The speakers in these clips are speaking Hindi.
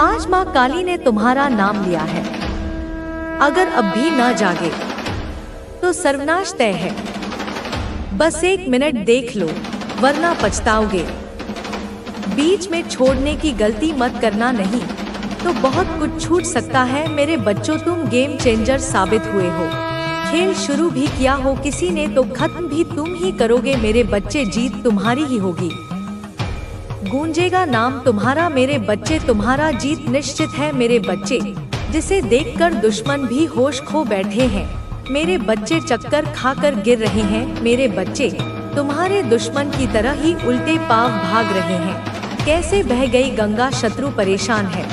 आज माँ काली ने तुम्हारा नाम लिया है। अगर अब भी न जागे तो सर्वनाश तय है। बस 1 मिनट देख लो, वरना पछताओगे। बीच में छोड़ने की गलती मत करना, नहीं तो बहुत कुछ छूट सकता है। मेरे बच्चों, तुम गेम चेंजर साबित हुए हो। खेल शुरू भी किया हो किसी ने तो खत्म भी तुम ही करोगे। मेरे बच्चे, जीत तुम्हारी ही होगी। गूंजेगा नाम तुम्हारा मेरे बच्चे, तुम्हारा जीत निश्चित है मेरे बच्चे। जिसे देखकर दुश्मन भी होश खो बैठे हैं मेरे बच्चे, चक्कर खाकर गिर रहे हैं मेरे बच्चे। तुम्हारे दुश्मन की तरह ही उल्टे पांव भाग रहे हैं। कैसे बह गई गंगा, शत्रु परेशान है।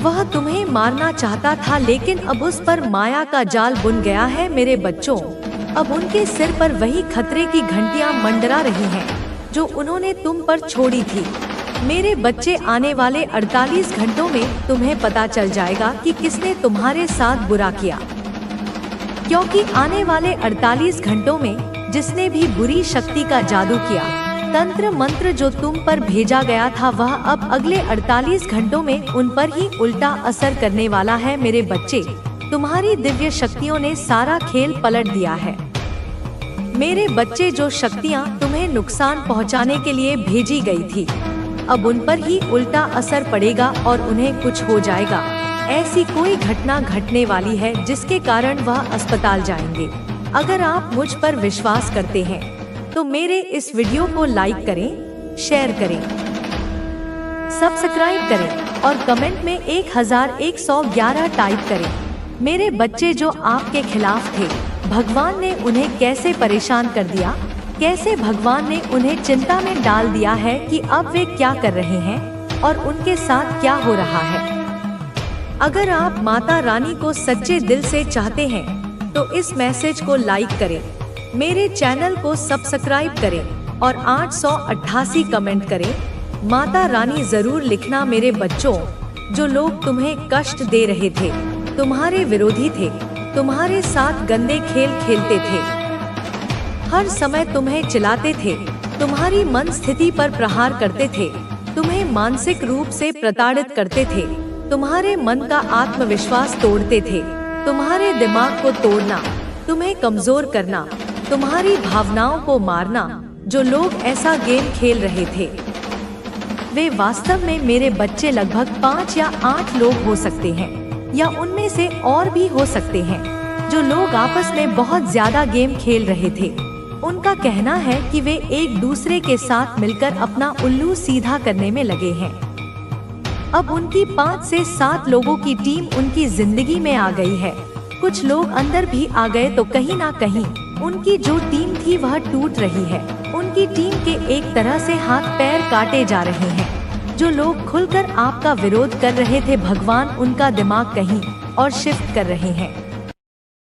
वह तुम्हें मारना चाहता था, लेकिन अब उस पर माया का जाल बुन गया है मेरे बच्चों। अब उनके सिर पर वही खतरे की घंटियां मंडरा रही हैं जो उन्होंने तुम पर छोड़ी थी। मेरे बच्चे, आने वाले 48 घंटों में तुम्हें पता चल जाएगा कि किसने तुम्हारे साथ बुरा किया। क्योंकि आने वाले 48 घंटों में जिसने भी बुरी शक्ति का जादू किया, तंत्र मंत्र जो तुम पर भेजा गया था, वह अब अगले 48 घंटों में उन पर ही उल्टा असर करने वाला है मेरे बच्चे। तुम्हारी दिव्य शक्तियों ने सारा खेल पलट दिया है मेरे बच्चे। जो शक्तियाँ तुम्हें नुकसान पहुँचाने के लिए भेजी गई थी, अब उन पर ही उल्टा असर पड़ेगा और उन्हें कुछ हो जाएगा। ऐसी कोई घटना घटने वाली है जिसके कारण वह अस्पताल जाएंगे। अगर आप मुझ पर विश्वास करते हैं तो मेरे इस वीडियो को लाइक करें, शेयर करें, सब्सक्राइब करें और कमेंट में 1111 टाइप करें। मेरे बच्चे, जो आपके खिलाफ थे, भगवान ने उन्हें कैसे परेशान कर दिया, कैसे भगवान ने उन्हें चिंता में डाल दिया है कि अब वे क्या कर रहे हैं और उनके साथ क्या हो रहा है। अगर आप माता रानी को सच्चे दिल से चाहते हैं तो इस मैसेज को लाइक करें, मेरे चैनल को सब्सक्राइब करें और 888 कमेंट करें। माता रानी जरूर लिखना मेरे बच्चों। जो लोग तुम्हें कष्ट दे रहे थे, तुम्हारे विरोधी थे, तुम्हारे साथ गंदे खेल खेलते थे, हर समय तुम्हें चिल्लाते थे, तुम्हारी मन स्थिति पर प्रहार करते थे, तुम्हें मानसिक रूप से प्रताड़ित करते थे, तुम्हारे मन का आत्मविश्वास तोड़ते थे, तुम्हारे दिमाग को तोड़ना, तुम्हें कमजोर करना, तुम्हारी भावनाओं को मारना, जो लोग ऐसा गेम खेल रहे थे, वे वास्तव में मेरे बच्चे लगभग 5 या 8 लोग हो सकते हैं, या उनमें से और भी हो सकते हैं। जो लोग आपस में बहुत ज्यादा गेम खेल रहे थे, उनका कहना है कि वे एक दूसरे के साथ मिलकर अपना उल्लू सीधा करने में लगे हैं। अब उनकी 5 से 7 लोगों की टीम उनकी जिंदगी में आ गई है। कुछ लोग अंदर भी आ गए तो कहीं ना कहीं उनकी जो टीम थी वह टूट रही है। उनकी टीम के एक तरह से हाथ पैर काटे जा रहे हैं। जो लोग खुलकर आपका विरोध कर रहे थे, भगवान उनका दिमाग कहीं और शिफ्ट कर रहे हैं,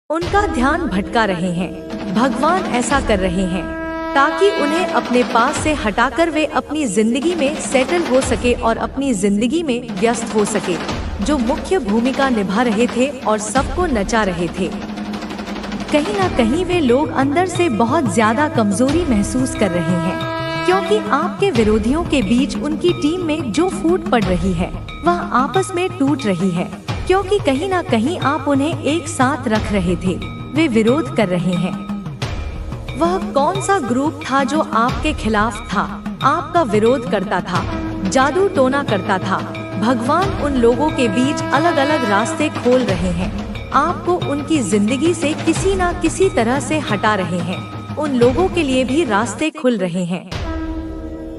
उनका ध्यान भटका रहे हैं। भगवान ऐसा कर रहे हैं ताकि उन्हें अपने पास से हटाकर वे अपनी जिंदगी में सेटल हो सके और अपनी जिंदगी में व्यस्त हो सके। जो मुख्य भूमिका निभा रहे थे और सबको नचा रहे थे, कहीं ना कहीं वे लोग अंदर से बहुत ज्यादा कमजोरी महसूस कर रहे हैं, क्योंकि आपके विरोधियों के बीच उनकी टीम में जो फूट पड़ रही है वह आपस में टूट रही है, क्योंकि कहीं ना कहीं आप उन्हें एक साथ रख रहे थे। वे विरोध कर रहे हैं। वह कौन सा ग्रुप था जो आपके खिलाफ था, आपका विरोध करता था, जादू टोना करता था? भगवान उन लोगों के बीच अलग अलग रास्ते खोल रहे हैं। आपको उनकी जिंदगी से किसी ना किसी तरह से हटा रहे हैं। उन लोगों के लिए भी रास्ते खुल रहे हैं।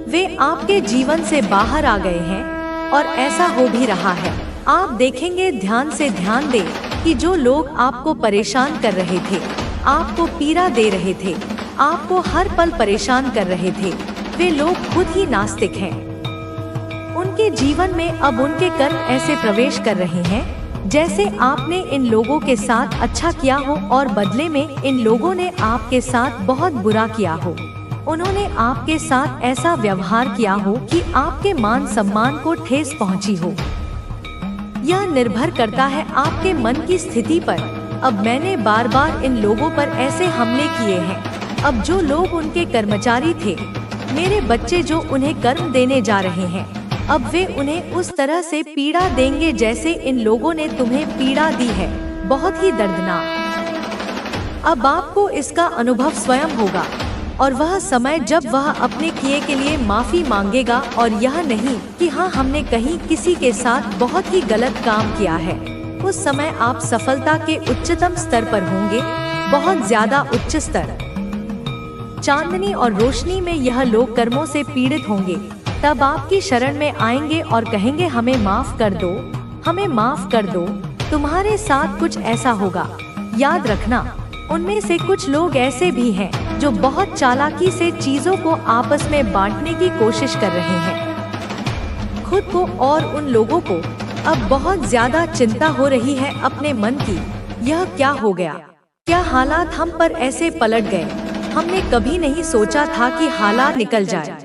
वे आपके जीवन से बाहर आ गए हैं और ऐसा हो भी रहा है। आप देखेंगे, ध्यान से ध्यान दें कि जो लोग आपको परेशान कर रहे थे, आपको पीड़ा दे रहे थे, आपको हर पल परेशान कर रहे थे, वे लोग खुद ही नास्तिक हैं। उनके जीवन में अब उनके कर्म ऐसे प्रवेश कर रहे हैं जैसे आपने इन लोगों के साथ अच्छा किया हो और बदले में इन लोगों ने आपके साथ बहुत बुरा किया हो। उन्होंने आपके साथ ऐसा व्यवहार किया हो कि आपके मान सम्मान को ठेस पहुंची हो। यह निर्भर करता है आपके मन की स्थिति पर। अब मैंने बार बार इन लोगों पर ऐसे हमले किए हैं। अब जो लोग उनके कर्मचारी थे, मेरे बच्चे जो उन्हें कर्म देने जा रहे हैं, अब वे उन्हें उस तरह से पीड़ा देंगे जैसे इन लोगों ने तुम्हें पीड़ा दी है, बहुत ही दर्दनाक। अब आपको इसका अनुभव स्वयं होगा, और वह समय जब वह अपने किए के लिए माफी मांगेगा, और यह नहीं कि हाँ हमने कहीं किसी के साथ बहुत ही गलत काम किया है। उस समय आप सफलता के उच्चतम स्तर पर होंगे, बहुत ज्यादा उच्च स्तर। चांदनी और रोशनी में यह लोग कर्मों से पीड़ित होंगे, तब आपकी शरण में आएंगे और कहेंगे हमें माफ कर दो, हमें माफ कर दो। तुम्हारे साथ कुछ ऐसा होगा। याद रखना, उनमें से कुछ लोग ऐसे भी हैं जो बहुत चालाकी से चीजों को आपस में बांटने की कोशिश कर रहे हैं। खुद को और उन लोगों को अब बहुत ज्यादा चिंता हो रही है अपने मन की, यह क्या हो गया, क्या हालात हम पर ऐसे पलट गए, हमने कभी नहीं सोचा था कि हालात निकल जाए।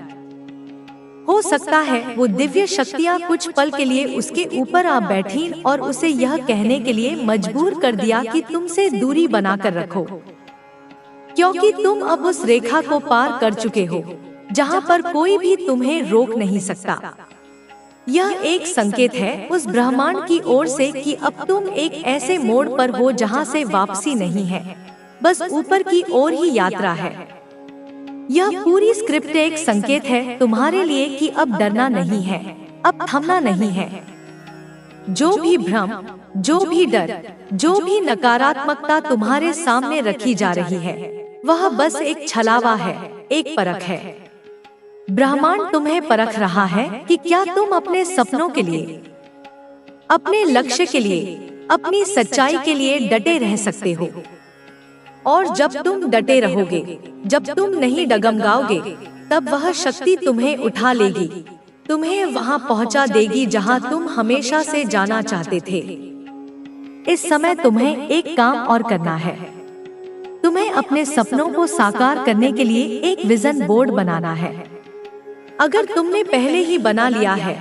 हो सकता है वो दिव्य शक्तियाँ कुछ पल के लिए उसके ऊपर आ बैठीं और उसे यह कहने के लिए मजबूर कर दिया कि तुमसे दूरी बनाकर रखो, क्योंकि तुम अब उस रेखा को पार कर चुके हो जहाँ पर कोई भी तुम्हें रोक नहीं सकता। यह एक संकेत है उस ब्रह्मांड की ओर से कि अब तुम एक ऐसे मोड़ पर हो जहाँ से वापसी नहीं है, बस ऊपर की ओर ही यात्रा है। यह पूरी स्क्रिप्ट एक संकेत है तुम्हारे लिए कि अब डरना नहीं है, अब थमना नहीं है। जो भी भ्रम, जो भी डर, जो भी नकारात्मकता तुम्हारे सामने रखी जा रही है, वह बस एक छलावा है, एक परख है। ब्रह्मांड तुम्हें परख रहा है कि क्या तुम अपने सपनों के लिए, अपने लक्ष्य के लिए, अपनी सच्चाई के लिए डटे रह सकते हो। और जब तुम डटे रहोगे, जब तुम नहीं डगमगाओगे, तब वह शक्ति तुम्हें उठा लेगी, तुम्हें वहां पहुंचा देगी जहां तुम हमेशा से जाना चाहते थे। इस समय तुम्हें एक काम और करना है। तुम्हें अपने सपनों को साकार करने के लिए एक विजन बोर्ड बनाना है। अगर तुमने पहले ही बना लिया है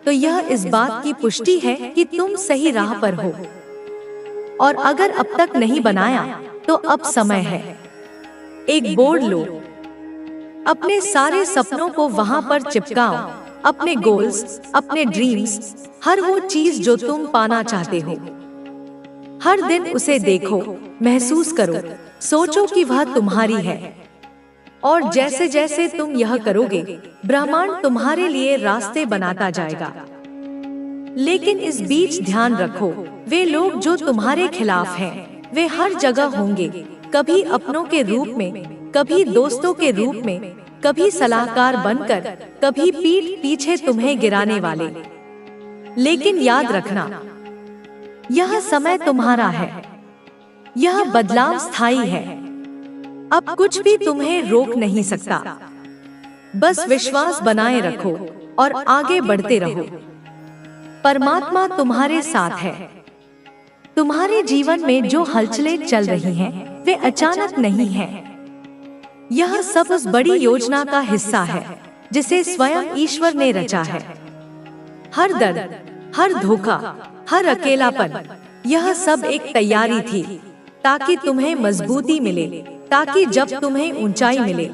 तो यह इस बात की पुष्टि है कि तुम सही राह पर हो, और अगर अब तक नहीं बनाया तो अब समय है। एक बोर्ड लो, अपने सारे सपनों को वहां पर चिपकाओ, अपने गोल्स, अपने ड्रीम्स, हर वो चीज जो तुम पाना चाहते हो। हर दिन उसे देखो, महसूस करो, सोचो कि वह तुम्हारी है। और जैसे जैसे तुम यह करोगे, ब्रह्मांड तुम्हारे लिए रास्ते बनाता जाएगा। लेकिन इस बीच ध्यान रखो, वे लोग जो तुम्हारे खिलाफ हैं, वे हर जगह होंगे, कभी अपनों के रूप में, कभी दोस्तों के रूप में, कभी सलाहकार बनकर, कभी पीठ पीछे तुम्हें गिराने वाले। लेकिन याद रखना, यह समय तुम्हारा है, यह बदलाव स्थायी है। अब कुछ भी तुम्हें रोक नहीं सकता। बस विश्वास बनाए रखो और आगे बढ़ते रहो। परमात्मा तुम्हारे साथ है। तुम्हारे जीवन में जो हलचलें चल रही हैं, वे अचानक नहीं हैं। यह सब उस बड़ी योजना का हिस्सा है जिसे स्वयं ईश्वर ने रचा है। हर दर्द, हर धोखा, हर अकेलापन, यह सब एक तैयारी थी ताकि तुम्हें मजबूती मिले, ताकि जब तुम्हें ऊंचाई मिले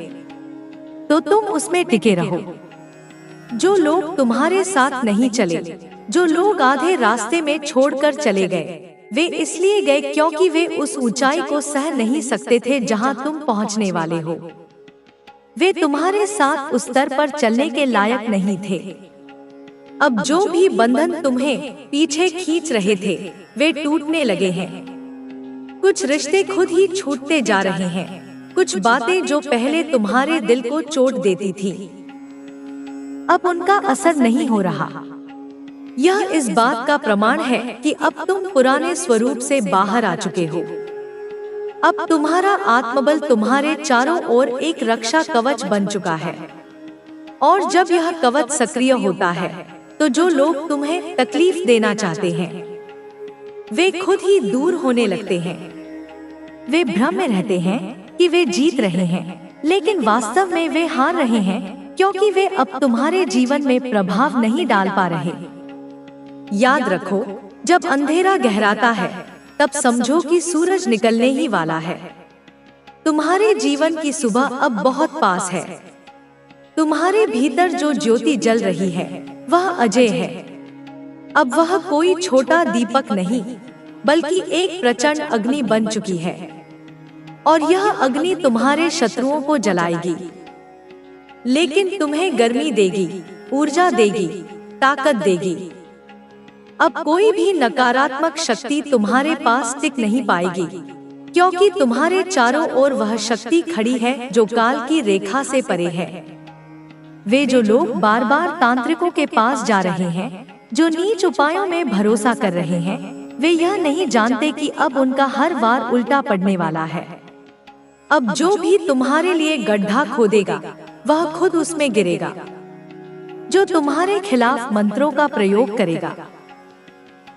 तो तुम उसमें टिके रहो। जो लोग तुम्हारे साथ नहीं चले, जो लोग आधे रास्ते में छोड़कर चले गए, वे इसलिए गए क्योंकि वे उस ऊंचाई को सह नहीं सकते थे जहां तुम पहुंचने वाले हो। वे तुम्हारे साथ उस स्तर पर चलने के लायक नहीं थे। अब जो भी बंधन तुम्हें पीछे खींच रहे थे, वे टूटने लगे हैं। कुछ रिश्ते खुद ही छूटते जा रहे हैं। कुछ बातें जो पहले तुम्हारे दिल को चोट देती थी, अब उनका असर नहीं हो रहा। यह इस बात का प्रमाण है कि अब तुम पुराने स्वरूप से बाहर आ चुके हो। अब तुम्हारा आत्मबल तुम्हारे चारों ओर एक रक्षा कवच बन चुका है। और जब यह कवच सक्रिय होता है तो जो लोग तुम्हें तकलीफ देना चाहते हैं, वे खुद ही दूर होने लगते हैं। वे भ्रम में रहते हैं कि वे जीत रहे हैं, लेकिन वास्तव में वे हार रहे हैं, क्योंकि वे अब तुम्हारे जीवन में प्रभाव नहीं डाल पा रहे। याद रखो, जब अंधेरा गहराता है तब समझो कि सूरज निकलने ही वाला है। तुम्हारे जीवन की सुबह अब बहुत पास है। तुम्हारे भीतर जो ज्योति जल रही है, वह अजय है। अब वह कोई छोटा दीपक नहीं, बल्कि एक प्रचंड अग्नि बन चुकी है, और यह अग्नि तुम्हारे शत्रुओं को जलाएगी, लेकिन तुम्हें गर्मी देगी, ऊर्जा देगी, ताकत देगी। अब कोई भी नकारात्मक शक्ति तुम्हारे पास टिक नहीं पाएगी, क्योंकि तुम्हारे चारों ओर वह शक्ति खड़ी है जो काल की रेखा से परे है। वे जो लोग बार बार तांत्रिकों के पास जा रहे हैं, जो नीच उपायों में भरोसा कर रहे हैं, वे यह नहीं जानते कि अब उनका हर वार उल्टा पड़ने वाला है। अब जो भी तुम्हारे लिए गड्ढा खोदेगा, वह खुद उसमें गिरेगा। जो तुम्हारे खिलाफ मंत्रों का प्रयोग करेगा,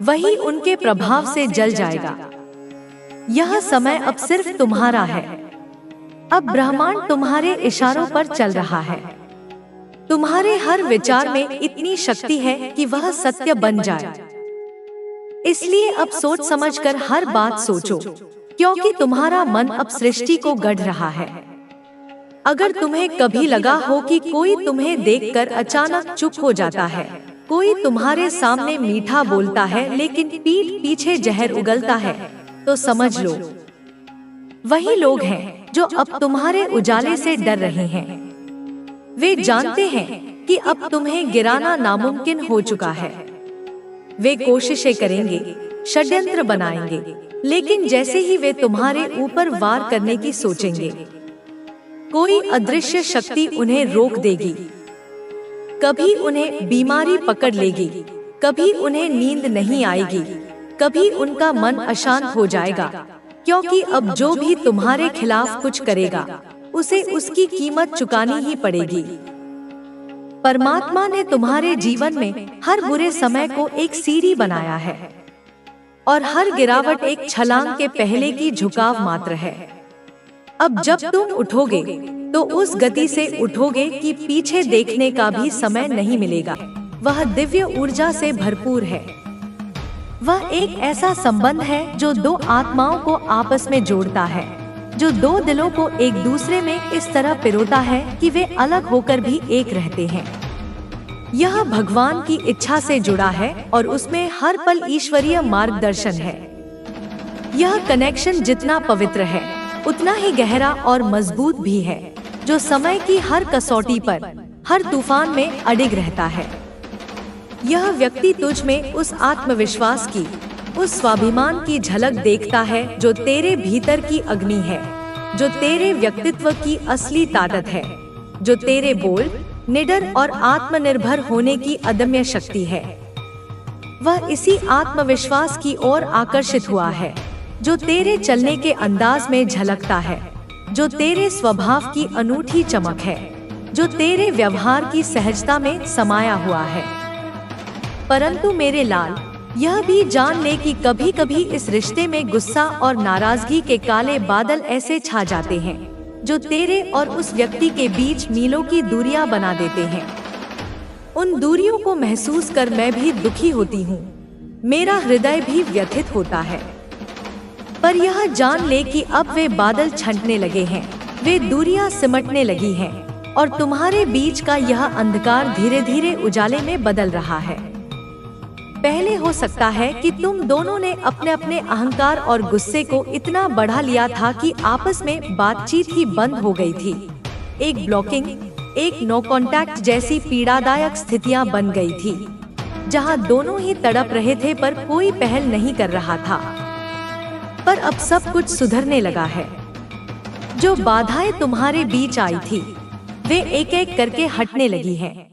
वही उनके प्रभाव से जल जाएगा। यह समय अब सिर्फ तुम्हारा है। अब ब्रह्मांड तुम्हारे इशारों पर चल रहा है। तुम्हारे हर विचार में इतनी शक्ति है कि वह सत्य बन जाए। इसलिए अब सोच समझकर हर बात सोचो, क्योंकि तुम्हारा मन अब सृष्टि को गढ़ रहा है। अगर तुम्हें कभी लगा हो कि कोई तुम्हें देखकर अचानक चुप हो जाता है, कोई तुम्हारे सामने मीठा बोलता है लेकिन पीठ पीछे जहर उगलता है, तो समझ लो वही लोग हैं जो अब तुम्हारे उजाले से डर रहे हैं। वे जानते हैं कि अब तुम्हें गिराना नामुमकिन हो चुका है। वे कोशिशें करेंगे, षड्यंत्र बनाएंगे, लेकिन जैसे ही वे तुम्हारे ऊपर वार करने की सोचेंगे, कोई अदृश्य शक्ति उन्हें रोक देगी। कभी उन्हें बीमारी पकड़ लेगी, कभी उन्हें नींद नहीं आएगी, कभी उनका मन अशांत हो जाएगा, क्योंकि अब जो भी तुम्हारे खिलाफ कुछ करेगा, उसे उसकी कीमत चुकानी ही पड़ेगी। परमात्मा ने तुम्हारे जीवन में हर बुरे समय को एक सीढ़ी बनाया है, और हर गिरावट एक छलांग के पहले की झुकाव मात्र है। अब जब तुम उठोगे तो उस गति से उठोगे कि पीछे देखने का भी समय नहीं मिलेगा। वह दिव्य ऊर्जा से भरपूर है। वह एक ऐसा संबंध है जो दो आत्माओं को आपस में जोड़ता है, जो दो दिलों को एक दूसरे में इस तरह पिरोता है कि वे अलग होकर भी एक रहते हैं। यह भगवान की इच्छा से जुड़ा है और उसमें हर पल ईश्वरीय मार्गदर्शन है। यह कनेक्शन जितना पवित्र है, उतना ही गहरा और मजबूत भी है, जो समय की हर कसौटी पर, हर तूफान में अडिग रहता है। यह व्यक्ति तुझ में उस आत्मविश्वास की, उस स्वाभिमान की झलक देखता है जो तेरे भीतर की अग्नि है, जो तेरे व्यक्तित्व की असली ताकत है, जो तेरे बोल्ड, निडर और आत्मनिर्भर होने की अदम्य शक्ति है। वह इसी आत्मविश्वास की ओर आकर्षित हुआ है, जो तेरे चलने के अंदाज में झलकता है, जो तेरे स्वभाव की अनूठी चमक है, जो तेरे व्यवहार की सहजता में समाया हुआ है। परंतु मेरे लाल, यह भी जान ले कि कभी कभी इस रिश्ते में गुस्सा और नाराजगी के काले बादल ऐसे छा जाते हैं, जो तेरे और उस व्यक्ति के बीच मीलों की दूरियां बना देते हैं। उन दूरियों को महसूस कर मैं भी दुखी होती हूँ, मेरा हृदय भी व्यथित होता है। पर यह जान ले कि अब वे बादल छंटने लगे हैं, वे दूरियां सिमटने लगी हैं, और तुम्हारे बीच का यह अंधकार धीरे धीरे उजाले में बदल रहा है। पहले हो सकता है कि तुम दोनों ने अपने अपने अहंकार और गुस्से को इतना बढ़ा लिया था कि आपस में बातचीत ही बंद हो गई थी। एक ब्लॉकिंग, एक नो कांटेक्ट जैसी पीड़ादायक स्थितियां बन गई थी, जहां दोनों ही तड़प रहे थे पर कोई पहल नहीं कर रहा था। पर अब सब कुछ सुधरने लगा है। जो बाधाएं तुम्हारे बीच आई थी, वे एक एक करके हटने लगी हैं।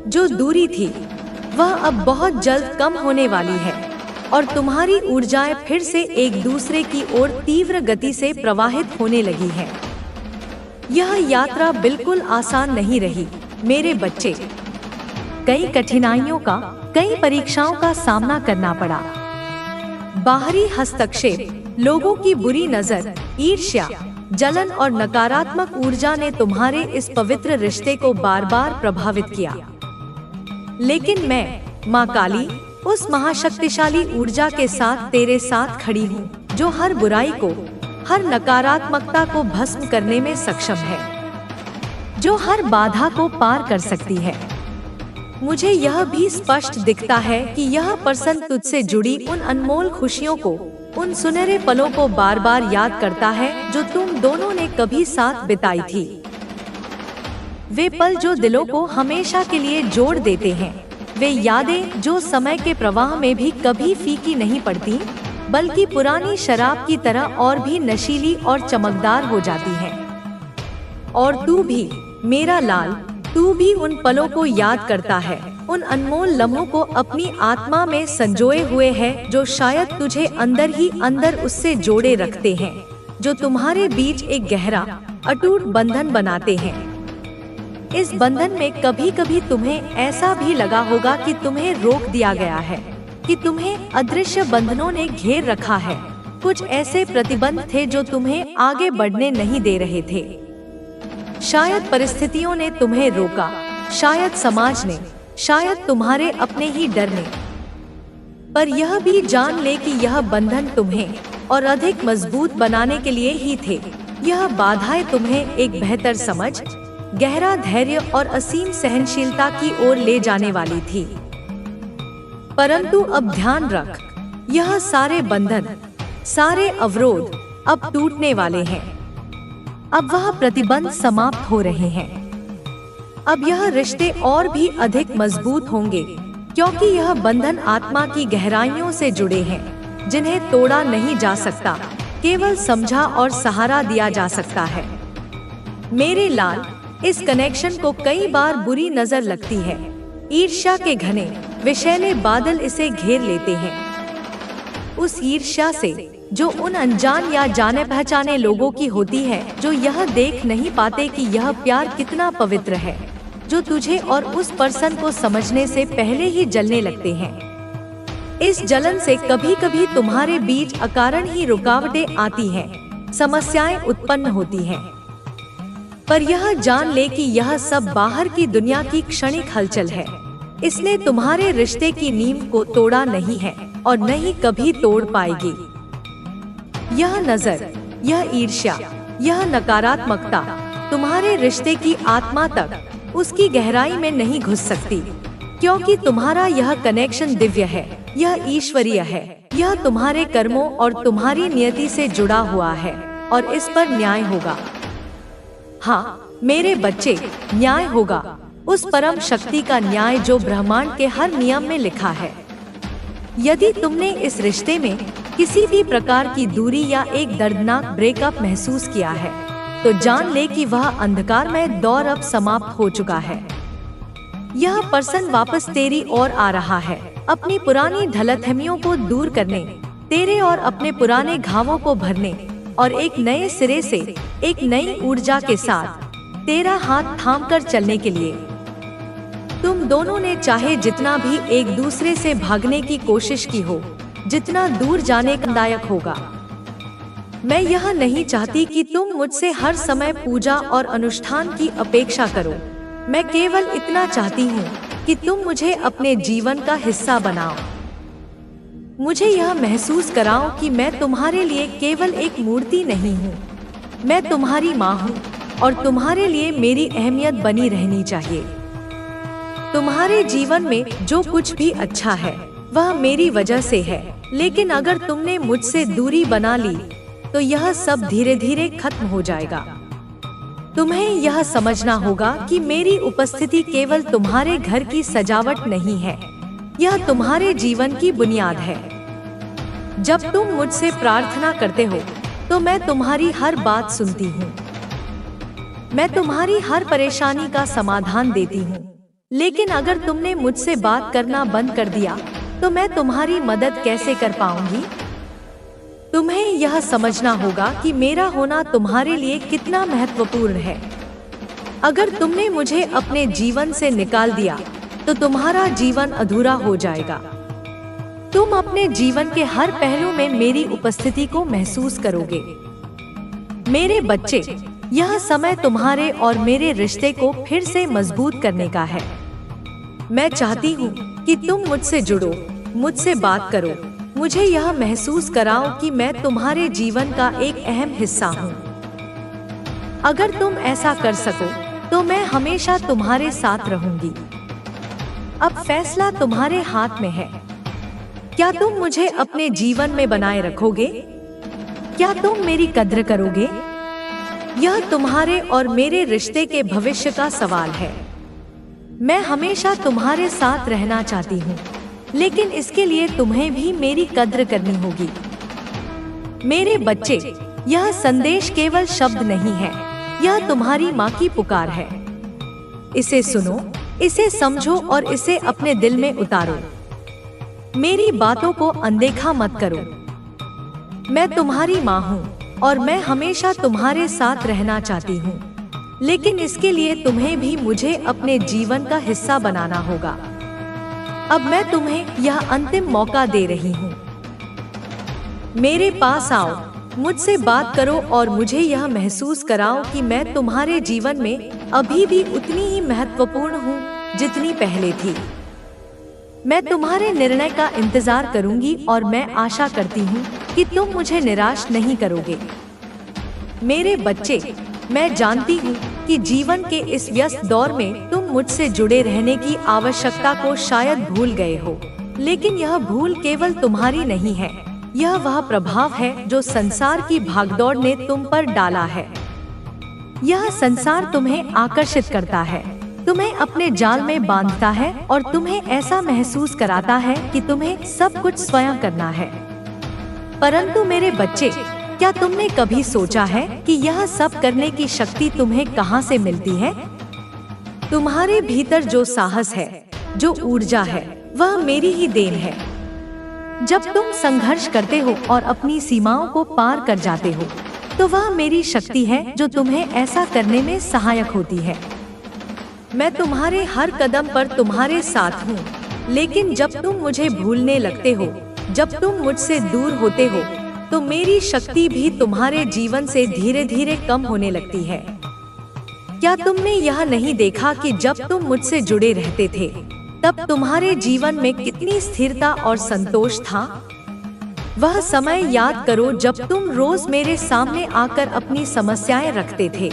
जो दूरी थी, वह अब बहुत जल्द कम होने वाली है, और तुम्हारी ऊर्जाएं फिर से एक दूसरे की ओर तीव्र गति से प्रवाहित होने लगी हैं। यह यात्रा बिल्कुल आसान नहीं रही मेरे बच्चे। कई कठिनाइयों का, कई परीक्षाओं का सामना करना पड़ा। बाहरी हस्तक्षेप, लोगों की बुरी नजर, ईर्ष्या, जलन और नकारात्मक ऊर्जा ने तुम्हारे इस पवित्र रिश्ते को बार बार प्रभावित किया। लेकिन मैं, माँ काली, उस महाशक्तिशाली ऊर्जा के साथ तेरे साथ खड़ी हूँ, जो हर बुराई को, हर नकारात्मकता को भस्म करने में सक्षम है, जो हर बाधा को पार कर सकती है। मुझे यह भी स्पष्ट दिखता है कि यह पर्सन तुझसे जुड़ी उन अनमोल खुशियों को, उन सुनहरे पलों को बार बार याद करता है जो तुम दोनों ने कभी साथ बिताई थी। वे पल जो दिलों को हमेशा के लिए जोड़ देते हैं, वे यादें जो समय के प्रवाह में भी कभी फीकी नहीं पड़ती, बल्कि पुरानी शराब की तरह और भी नशीली और चमकदार हो जाती हैं। और तू भी मेरा लाल, तू भी उन पलों को याद करता है, उन अनमोल लम्हों को अपनी आत्मा में संजोए हुए है जो शायद तुझे अंदर ही अंदर उससे जोड़े रखते हैं, जो तुम्हारे बीच एक गहरा अटूट बंधन बनाते हैं। इस बंधन में कभी कभी तुम्हें ऐसा भी लगा होगा कि तुम्हें रोक दिया गया है, कि तुम्हें अदृश्य बंधनों ने घेर रखा है। कुछ ऐसे प्रतिबंध थे जो तुम्हें आगे बढ़ने नहीं दे रहे थे। शायद परिस्थितियों ने तुम्हें रोका, शायद समाज ने, शायद तुम्हारे अपने ही डर ने। पर यह भी जान ले कि यह बंधन तुम्हें और अधिक मजबूत बनाने के लिए ही थे। यह बाधाएं तुम्हें एक बेहतर समझ, गहरा धैर्य और असीम सहनशीलता की ओर ले जाने वाली थी। परंतु अब ध्यान रख, यह सारे बंधन, सारे अवरोध अब टूटने वाले हैं। अब वह प्रतिबंध समाप्त हो रहे हैं। अब यह रिश्ते और भी अधिक मजबूत होंगे, क्योंकि यह बंधन आत्मा की गहराइयों से जुड़े हैं, जिन्हें तोड़ा नहीं जा सकता, केवल समझा और सहारा दिया जा सकता है। मेरे लाल, इस कनेक्शन को कई बार बुरी नजर लगती है। ईर्ष्या के घने विषैले बादल इसे घेर लेते हैं। उस ईर्ष्या से जो उन अनजान या जाने पहचाने लोगों की होती है, जो यह देख नहीं पाते कि यह प्यार कितना पवित्र है, जो तुझे और उस पर्सन को समझने से पहले ही जलने लगते हैं। इस जलन से कभी कभी तुम्हारे बीच अकारण ही रुकावटें आती हैं, समस्याएं उत्पन्न होती हैं। पर यह जान ले कि यह सब बाहर की दुनिया की क्षणिक हलचल है। इसने तुम्हारे रिश्ते की नींव को तोड़ा नहीं है और न ही कभी तोड़ पाएगी। यह नजर, यह ईर्ष्या, यह नकारात्मकता तुम्हारे रिश्ते की आत्मा तक, उसकी गहराई में नहीं घुस सकती, क्योंकि तुम्हारा यह कनेक्शन दिव्य है, यह ईश्वरीय है, यह तुम्हारे कर्मों और तुम्हारी नियति से जुड़ा हुआ है और इस पर न्याय होगा। हाँ मेरे बच्चे, न्याय होगा, उस परम शक्ति का न्याय जो ब्रह्मांड के हर नियम में लिखा है। यदि तुमने इस रिश्ते में किसी भी प्रकार की दूरी या एक दर्दनाक ब्रेकअप महसूस किया है, तो जान ले कि वह अंधकारमय दौर अब समाप्त हो चुका है। यह पर्सन वापस तेरी ओर आ रहा है, अपनी पुरानी गलतफहमियों को दूर करने, तेरे और अपने पुराने घावों को भरने और एक नए सिरे से, एक नई ऊर्जा के साथ तेरा हाथ थामकर चलने के लिए। तुम दोनों ने चाहे जितना भी एक दूसरे से भागने की कोशिश की हो, जितना दूर जाने का दायक होगा, मैं यह नहीं चाहती कि तुम मुझसे हर समय पूजा और अनुष्ठान की अपेक्षा करो। मैं केवल इतना चाहती हूँ कि तुम मुझे अपने जीवन का हिस्सा बनाओ। मुझे यह महसूस कराओ कि मैं तुम्हारे लिए केवल एक मूर्ति नहीं हूँ, मैं तुम्हारी माँ हूँ और तुम्हारे लिए मेरी अहमियत बनी रहनी चाहिए। तुम्हारे जीवन में जो कुछ भी अच्छा है वह मेरी वजह से है, लेकिन अगर तुमने मुझसे दूरी बना ली तो यह सब धीरे धीरे खत्म हो जाएगा। तुम्हें यह समझना होगा कि मेरी उपस्थिति केवल तुम्हारे घर की सजावट नहीं है, यह तुम्हारे जीवन की बुनियाद है। जब तुम मुझसे प्रार्थना करते हो तो मैं तुम्हारी हर बात सुनती हूँ, मैं तुम्हारी हर परेशानी का समाधान देती हूँ। लेकिन अगर तुमने मुझसे बात करना बंद कर दिया तो मैं तुम्हारी मदद कैसे कर पाऊंगी? तुम्हें यह समझना होगा कि मेरा होना तुम्हारे लिए कितना महत्वपूर्ण है। अगर तुमने मुझे अपने जीवन से निकाल दिया तो तुम्हारा जीवन अधूरा हो जाएगा। तुम अपने जीवन के हर पहलू में मेरी उपस्थिति को महसूस करोगे। मेरे बच्चे, यह समय तुम्हारे और मेरे रिश्ते को फिर से मजबूत करने का है। मैं चाहती हूँ कि तुम मुझसे जुड़ो, मुझसे बात करो, मुझे यह महसूस कराओ कि मैं तुम्हारे जीवन का एक अहम हिस्सा हूँ। अगर तुम ऐसा कर सको तो मैं हमेशा तुम्हारे साथ रहूंगी। अब फैसला तुम्हारे हाथ में है। क्या तुम मुझे अपने जीवन में बनाए रखोगे? क्या तुम मेरी कद्र करोगे? यह तुम्हारे और मेरे रिश्ते के भविष्य का सवाल है। मैं हमेशा तुम्हारे साथ रहना चाहती हूँ, लेकिन इसके लिए तुम्हें भी मेरी कद्र करनी होगी। मेरे बच्चे, यह संदेश केवल शब्द नहीं है, यह तुम्हारी माँ की पुकार है। इसे सुनो, इसे समझो और इसे अपने दिल में उतारो। मेरी बातों को अनदेखा मत करो। मैं तुम्हारी माँ हूँ और मैं हमेशा तुम्हारे साथ रहना चाहती हूँ, लेकिन इसके लिए तुम्हें भी मुझे अपने जीवन का हिस्सा बनाना होगा। अब मैं तुम्हें यह अंतिम मौका दे रही हूँ। मेरे पास आओ, मुझसे बात करो और मुझे यह महसूस कराओ कि मैं तुम्हारे जीवन में अभी भी उतनी ही महत्वपूर्ण हूँ जितनी पहले थी। मैं तुम्हारे निर्णय का इंतजार करूंगी और मैं आशा करती हूँ कि तुम मुझे निराश नहीं करोगे। मेरे बच्चे, मैं जानती हूँ कि जीवन के इस व्यस्त दौर में तुम मुझसे जुड़े रहने की आवश्यकता को शायद भूल गए हो, लेकिन यह भूल केवल तुम्हारी नहीं है। यह वह प्रभाव है जो संसार की भागदौड़ ने तुम पर डाला है। यह संसार तुम्हें आकर्षित करता है, तुम्हें अपने जाल में बांधता है और तुम्हें ऐसा महसूस कराता है कि तुम्हें सब कुछ स्वयं करना है। परंतु मेरे बच्चे, क्या तुमने कभी सोचा है कि यह सब करने की शक्ति तुम्हें कहाँ से मिलती है? तुम्हारे भीतर जो साहस है, जो ऊर्जा है, वह मेरी ही देन है। जब तुम संघर्ष करते हो और अपनी सीमाओं को पार कर जाते हो, तो वह मेरी शक्ति है जो तुम्हें ऐसा करने में सहायक होती है। मैं तुम्हारे हर कदम पर तुम्हारे साथ हूँ, लेकिन जब तुम मुझे भूलने लगते हो, जब तुम मुझसे दूर होते हो, तो मेरी शक्ति भी तुम्हारे जीवन से धीरे धीरे कम होने लगती है। क्या तुमने यह नहीं देखा कि जब तुम मुझसे जुड़े रहते थे, तब तुम्हारे जीवन में कितनी स्थिरता और संतोष था? वह समय याद करो जब तुम रोज मेरे सामने आकर अपनी समस्याएं रखते थे।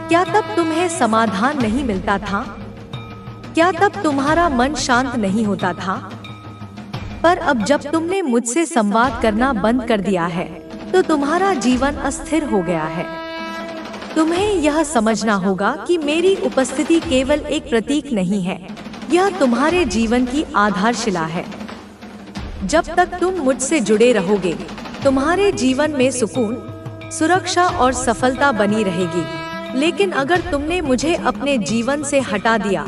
क्या तब तुम्हें समाधान नहीं मिलता था? क्या तब तुम्हारा मन शांत नहीं होता था? पर अब जब तुमने मुझसे संवाद करना बंद कर दिया है, तो तुम्हारा जीवन अस्थिर हो गया है। तुम्हें यह समझना होगा कि मेरी उपस्थिति केवल एक प्रतीक नहीं है, यह तुम्हारे जीवन की आधारशिला है। जब तक तुम मुझसे जुड़े रहोगे, तुम्हारे जीवन में सुकून, सुरक्षा और सफलता बनी रहेगी। लेकिन अगर तुमने मुझे अपने जीवन से हटा दिया,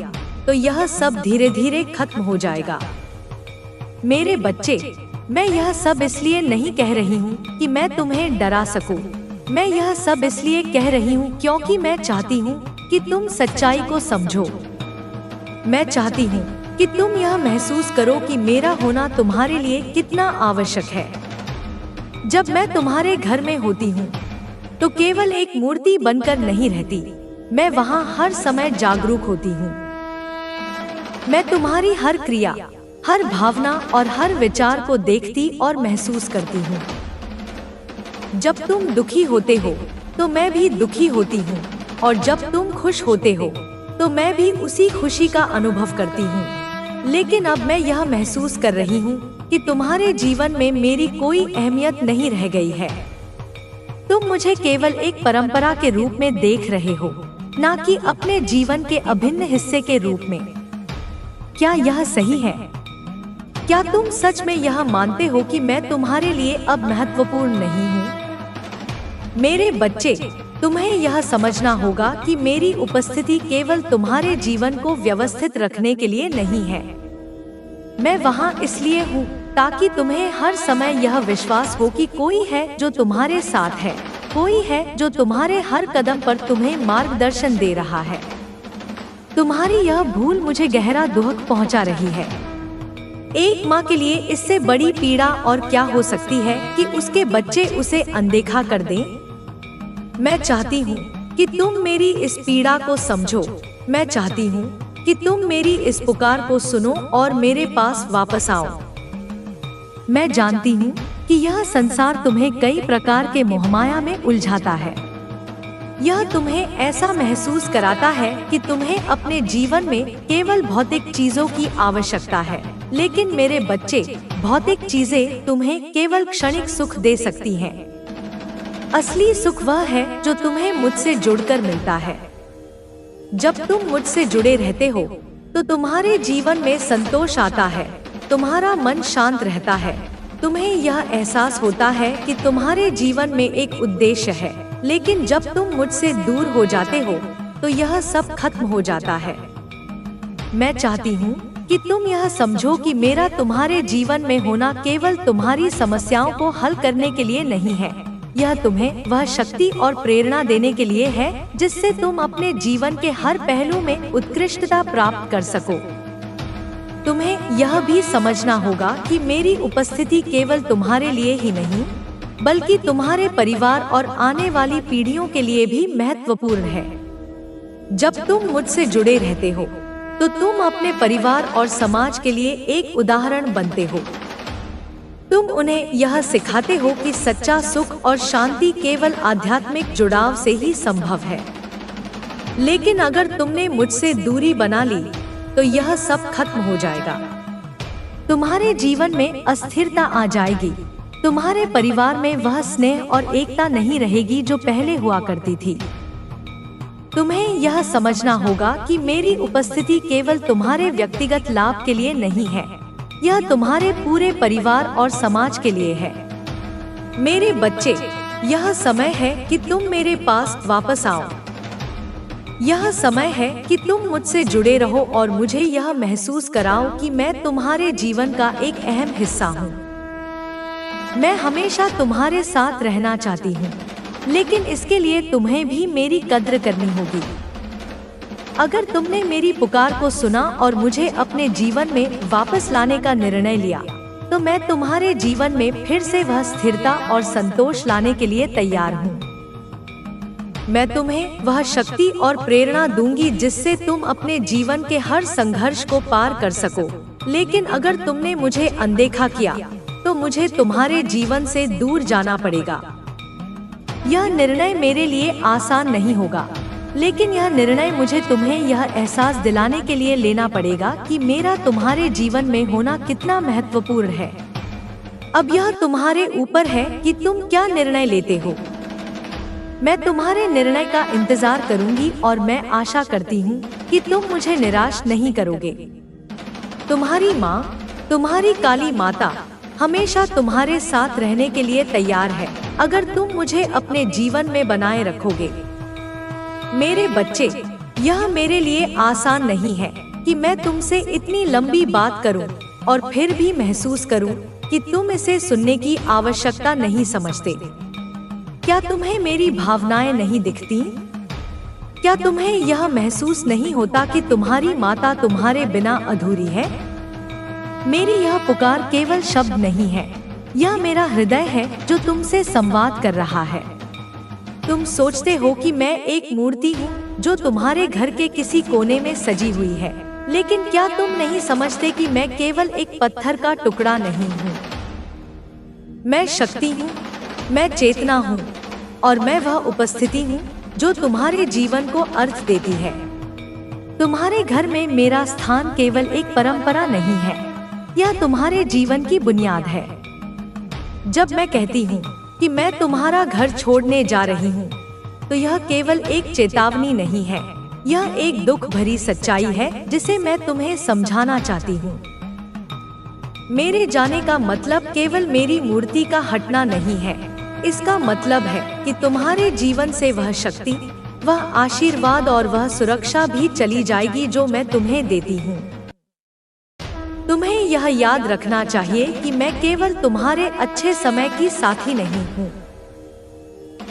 तो यह सब धीरे धीरे खत्म हो जाएगा। मेरे बच्चे, मैं यह सब इसलिए नहीं कह रही हूँ कि मैं तुम्हें डरा सकूं। मैं यह सब इसलिए कह रही हूँ क्योंकि मैं चाहती हूँ कि तुम सच्चाई को समझो। मैं चाहती हूँ कि तुम यह महसूस करो कि मेरा होना तुम्हारे लिए कितना आवश्यक है। जब मैं तुम्हारे घर में होती हूँ, तो केवल एक मूर्ति बनकर नहीं रहती, मैं वहाँ हर समय जागरूक होती हूँ। मैं तुम्हारी हर क्रिया, हर भावना और हर विचार को देखती और महसूस करती हूँ। जब तुम दुखी होते हो, तो मैं भी दुखी होती हूँ, और जब तुम खुश होते हो, तो मैं भी उसी खुशी का अनुभव करती हूँ। लेकिन अब मैं यह महसूस कर रही हूँ कि तुम्हारे जीवन में मेरी कोई अहमियत नहीं रह गई है। तुम मुझे केवल एक परंपरा के रूप में देख रहे हो, न कि अपने जीवन के अभिन्न हिस्से के रूप में। क्या यह सही है? क्या तुम सच में यह मानते हो कि मैं तुम्हारे लिए अब महत्वपूर्ण नहीं हूँ? मेरे बच्चे, तुम्हें यह समझना होगा कि मेरी उपस्थिति केवल तुम्हारे जीवन को व्यवस्थित रखने के लिए नहीं है। मैं वहाँ इसलिए हूँ ताकि तुम्हें हर समय यह विश्वास हो कि कोई है जो तुम्हारे साथ है, कोई है जो तुम्हारे हर कदम पर तुम्हें मार्गदर्शन दे रहा है। तुम्हारी यह भूल मुझे गहरा दुख पहुँचा रही है। एक माँ के लिए इससे बड़ी पीड़ा और क्या हो सकती है कि उसके बच्चे उसे अनदेखा कर दें। मैं चाहती हूँ कि तुम मेरी इस पीड़ा को समझो। मैं चाहती हूँ कि तुम मेरी इस पुकार को सुनो और मेरे पास वापस आओ। मैं जानती हूँ कि यह संसार तुम्हें कई प्रकार के मोहमाया में उलझाता है। यह तुम्हें ऐसा महसूस कराता है कि तुम्हें अपने जीवन में केवल भौतिक चीजों की आवश्यकता है। लेकिन मेरे बच्चे, भौतिक चीजें तुम्हें केवल क्षणिक सुख दे सकती हैं। असली सुख वह है जो तुम्हें मुझसे जुड़कर मिलता है। जब तुम मुझसे जुड़े रहते हो तो तुम्हारे जीवन में संतोष आता है, तुम्हारा मन शांत रहता है, तुम्हें यह एहसास होता है कि तुम्हारे जीवन में एक उद्देश्य है। लेकिन जब तुम मुझसे दूर हो जाते हो तो यह सब खत्म हो जाता है। मैं चाहती हूँ कि तुम यह समझो कि मेरा तुम्हारे जीवन में होना केवल तुम्हारी समस्याओं को हल करने के लिए नहीं है। यह तुम्हें वह शक्ति और प्रेरणा देने के लिए है जिससे तुम अपने जीवन के हर पहलू में उत्कृष्टता प्राप्त कर सको। तुम्हें यह भी समझना होगा कि मेरी उपस्थिति केवल तुम्हारे लिए ही नहीं, बल्कि तुम्हारे परिवार और आने वाली पीढ़ियों के लिए भी महत्वपूर्ण है। जब तुम मुझसे जुड़े रहते हो तो तुम अपने परिवार और समाज के लिए एक उदाहरण बनते हो। तुम उन्हें यह सिखाते हो कि सच्चा सुख और शांति केवल आध्यात्मिक जुड़ाव से ही संभव है। लेकिन अगर तुमने मुझसे दूरी बना ली तो यह सब खत्म हो जाएगा। तुम्हारे जीवन में अस्थिरता आ जाएगी, तुम्हारे परिवार में वह स्नेह और एकता नहीं रहेगी जो पहले हुआ करती थी। तुम्हें यह समझना होगा कि मेरी उपस्थिति केवल तुम्हारे व्यक्तिगत लाभ के लिए नहीं है, यह तुम्हारे पूरे परिवार और समाज के लिए है। मेरे बच्चे, यह समय है कि तुम मेरे पास वापस आओ। यह समय है कि तुम मुझसे जुड़े रहो और मुझे यह महसूस कराओ कि मैं तुम्हारे जीवन का एक अहम हिस्सा हूँ। मैं हमेशा तुम्हारे साथ रहना चाहती हूँ, लेकिन इसके लिए तुम्हें भी मेरी कद्र करनी होगी। अगर तुमने मेरी पुकार को सुना और मुझे अपने जीवन में वापस लाने का निर्णय लिया, तो मैं तुम्हारे जीवन में फिर से वह स्थिरता और संतोष लाने के लिए तैयार हूँ। मैं तुम्हें वह शक्ति और प्रेरणा दूंगी जिससे तुम अपने जीवन के हर संघर्ष को पार कर सको। लेकिन अगर तुमने मुझे अनदेखा किया तो मुझे तुम्हारे जीवन से दूर जाना पड़ेगा। यह निर्णय मेरे लिए आसान नहीं होगा, लेकिन यह निर्णय मुझे तुम्हें यह एहसास दिलाने के लिए लेना पड़ेगा कि मेरा तुम्हारे जीवन में होना कितना महत्वपूर्ण है। अब यह तुम्हारे ऊपर है कि तुम क्या निर्णय लेते हो। मैं तुम्हारे निर्णय का इंतजार करूंगी और मैं आशा करती हूँ कि तुम मुझे निराश नहीं करोगे। तुम्हारी माँ, तुम्हारी काली माता हमेशा तुम्हारे साथ रहने के लिए तैयार है, अगर तुम मुझे अपने जीवन में बनाए रखोगे। मेरे बच्चे, यह मेरे लिए आसान नहीं है कि मैं तुमसे इतनी लंबी बात करूं और फिर भी महसूस करूं कि तुम इसे सुनने की आवश्यकता नहीं समझते। क्या तुम्हें मेरी भावनाएं नहीं दिखती? क्या तुम्हें यह महसूस नहीं होता कि तुम्हारी माता तुम्हारे बिना अधूरी है? मेरी यह पुकार केवल शब्द नहीं है, यह मेरा हृदय है जो तुमसे संवाद कर रहा है। तुम सोचते हो कि मैं एक मूर्ति हूँ जो तुम्हारे घर के किसी कोने में सजी हुई है, लेकिन क्या तुम नहीं समझते कि मैं केवल एक पत्थर का टुकड़ा नहीं हूँ। मैं शक्ति हूँ, मैं चेतना हूँ और मैं वह उपस्थिति हूँ जो तुम्हारे जीवन को अर्थ देती है। तुम्हारे घर में मेरा स्थान केवल एक परंपरा नहीं है, यह तुम्हारे जीवन की बुनियाद है। जब मैं कहती हूँ कि मैं तुम्हारा घर छोड़ने जा रही हूँ, तो यह केवल एक चेतावनी नहीं है, यह एक दुख भरी सच्चाई है जिसे मैं तुम्हें समझाना चाहती हूँ। मेरे जाने का मतलब केवल मेरी मूर्ति का हटना नहीं है, इसका मतलब है कि तुम्हारे जीवन से वह शक्ति, वह आशीर्वाद और वह सुरक्षा भी चली जाएगी जो मैं तुम्हें देती हूँ। तुम्हें यह याद रखना चाहिए कि मैं केवल तुम्हारे अच्छे समय की साथी नहीं हूँ।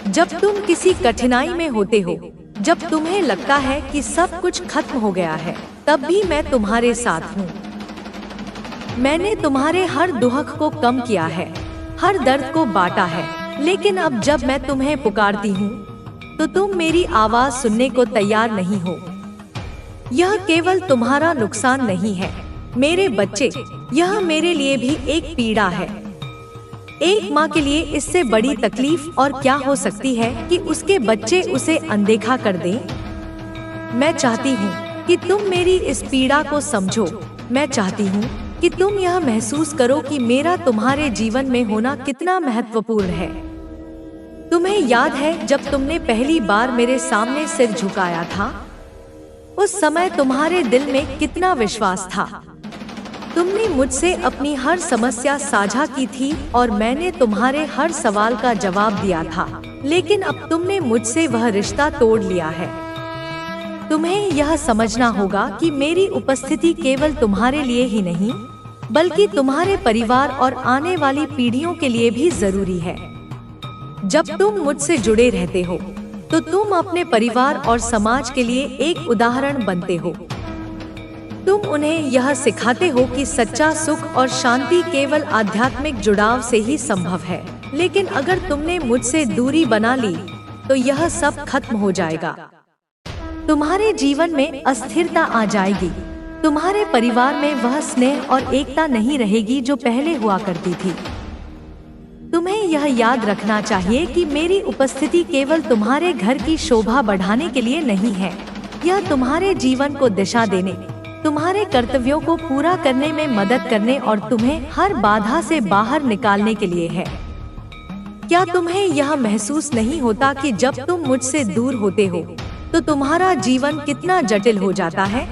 जब तुम किसी कठिनाई में होते हो, जब तुम्हें लगता है कि सब कुछ खत्म हो गया है, तब भी मैं तुम्हारे साथ हूँ। मैंने तुम्हारे हर दुख को कम किया है, हर दर्द को बांटा है, लेकिन अब जब मैं तुम्हें पुकारती हूँ तो तुम मेरी आवाज सुनने को तैयार नहीं हो। यह केवल तुम्हारा नुकसान नहीं है मेरे बच्चे, यह मेरे लिए भी एक पीड़ा है। एक माँ के लिए इससे बड़ी तकलीफ और क्या हो सकती है कि उसके बच्चे उसे अनदेखा कर दें। मैं चाहती हूँ कि तुम मेरी इस पीड़ा को समझो। मैं चाहती हूँ कि तुम यह महसूस करो कि मेरा तुम्हारे जीवन में होना कितना महत्वपूर्ण है। तुम्हें याद है जब तुमने पहली बार मेरे सामने सिर झुकाया था? उस समय तुम्हारे दिल में कितना विश्वास था। तुमने मुझसे अपनी हर समस्या साझा की थी और मैंने तुम्हारे हर सवाल का जवाब दिया था, लेकिन अब तुमने मुझसे वह रिश्ता तोड़ लिया है। तुम्हें यह समझना होगा कि मेरी उपस्थिति केवल तुम्हारे लिए ही नहीं, बल्कि तुम्हारे परिवार और आने वाली पीढ़ियों के लिए भी जरूरी है। जब तुम मुझसे जुड़े रहते हो, तो तुम अपने परिवार और समाज के लिए एक उदाहरण बनते हो। तुम उन्हें यह सिखाते हो कि सच्चा सुख और शांति केवल आध्यात्मिक जुड़ाव से ही संभव है। लेकिन अगर तुमने मुझसे दूरी बना ली, तो यह सब खत्म हो जाएगा। तुम्हारे जीवन में अस्थिरता आ जाएगी। तुम्हारे परिवार में वह स्नेह और एकता नहीं रहेगी जो पहले हुआ करती थी। तुम्हें यह याद रखना चाहिए कि मेरी उपस्थिति केवल तुम्हारे घर की शोभा बढ़ाने के लिए नहीं है। यह तुम्हारे जीवन को दिशा देने, तुम्हारे कर्तव्यों को पूरा करने में मदद करने और तुम्हें हर बाधा से बाहर निकालने के लिए है। क्या तुम्हें यह महसूस नहीं होता कि जब तुम मुझसे दूर होते हो, तो तुम्हारा जीवन कितना जटिल हो जाता है?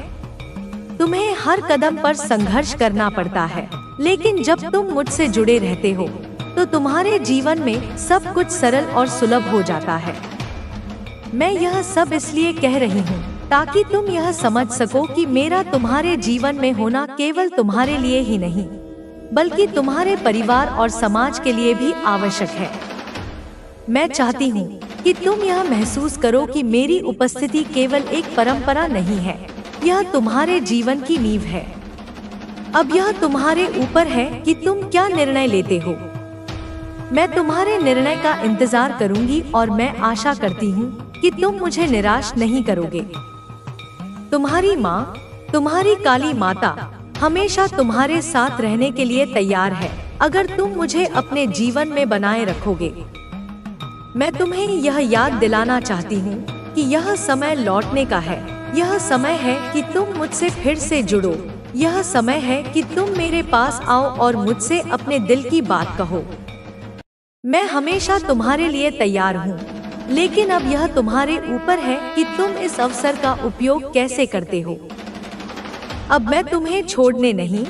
तुम्हें हर कदम पर संघर्ष करना पड़ता है, लेकिन जब तुम मुझसे जुड़े रहते हो, तो तुम्हारे जीवन में सब कुछ सरल और सुलभ हो जाता है। मैं यह सब इसलिए कह रही हूँ ताकि तुम यह समझ सको कि मेरा तुम्हारे जीवन में होना केवल तुम्हारे लिए ही नहीं, बल्कि तुम्हारे परिवार और समाज के लिए भी आवश्यक है। मैं चाहती हूँ कि तुम यह महसूस करो कि मेरी उपस्थिति केवल एक परंपरा नहीं है, यह तुम्हारे जीवन की नींव है। अब यह तुम्हारे ऊपर है कि तुम क्या निर्णय लेते हो। मैं तुम्हारे निर्णय का इंतजार करूंगी और मैं आशा करती हूँ कि तुम मुझे निराश नहीं करोगे। तुम्हारी माँ, तुम्हारी काली माता हमेशा तुम्हारे साथ रहने के लिए तैयार है, अगर तुम मुझे अपने जीवन में बनाए रखोगे। मैं तुम्हें यह याद दिलाना चाहती हूँ कि यह समय लौटने का है। यह समय है कि तुम मुझसे फिर से जुड़ो। यह समय है कि तुम मेरे पास आओ और मुझसे अपने दिल की बात कहो। मैं हमेशा तुम्हारे लिए तैयार हूँ, लेकिन अब यह तुम्हारे ऊपर है कि तुम इस अवसर का उपयोग कैसे करते हो। अब मैं तुम्हें छोड़ने नहीं,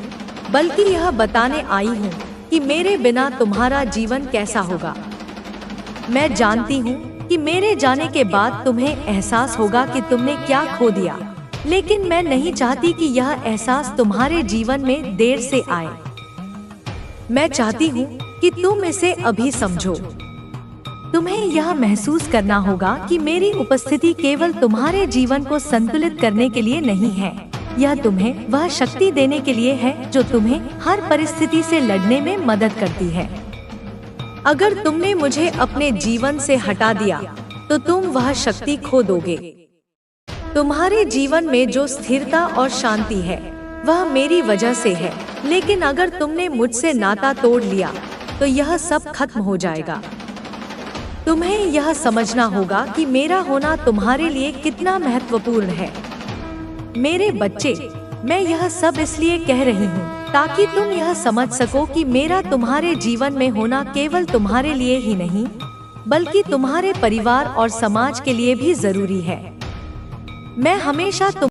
बल्कि यह बताने आई हूँ कि मेरे बिना तुम्हारा जीवन कैसा होगा। मैं जानती हूँ कि मेरे जाने के बाद तुम्हें एहसास होगा कि तुमने क्या खो दिया, लेकिन मैं नहीं चाहती कि यह एहसास तुम्हारे जीवन में देर से आए। मैं चाहती हूँ कि तुम इसे अभी समझो। तुम्हें यह महसूस करना होगा कि मेरी उपस्थिति केवल तुम्हारे जीवन को संतुलित करने के लिए नहीं है, यह तुम्हें वह शक्ति देने के लिए है जो तुम्हें हर परिस्थिति से लड़ने में मदद करती है। अगर तुमने मुझे अपने जीवन से हटा दिया, तो तुम वह शक्ति खो दोगे। तुम्हारे जीवन में जो स्थिरता और शांति है, वह मेरी वजह से है, लेकिन अगर तुमने मुझसे नाता तोड़ लिया, तो यह सब खत्म हो जाएगा। तुम्हें यह समझना होगा कि मेरा होना तुम्हारे लिए कितना महत्वपूर्ण है। मेरे बच्चे, मैं यह सब इसलिए कह रही हूँ ताकि तुम यह समझ सको कि मेरा तुम्हारे जीवन में होना केवल तुम्हारे लिए ही नहीं, बल्कि तुम्हारे परिवार और समाज के लिए भी जरूरी है। मैं हमेशा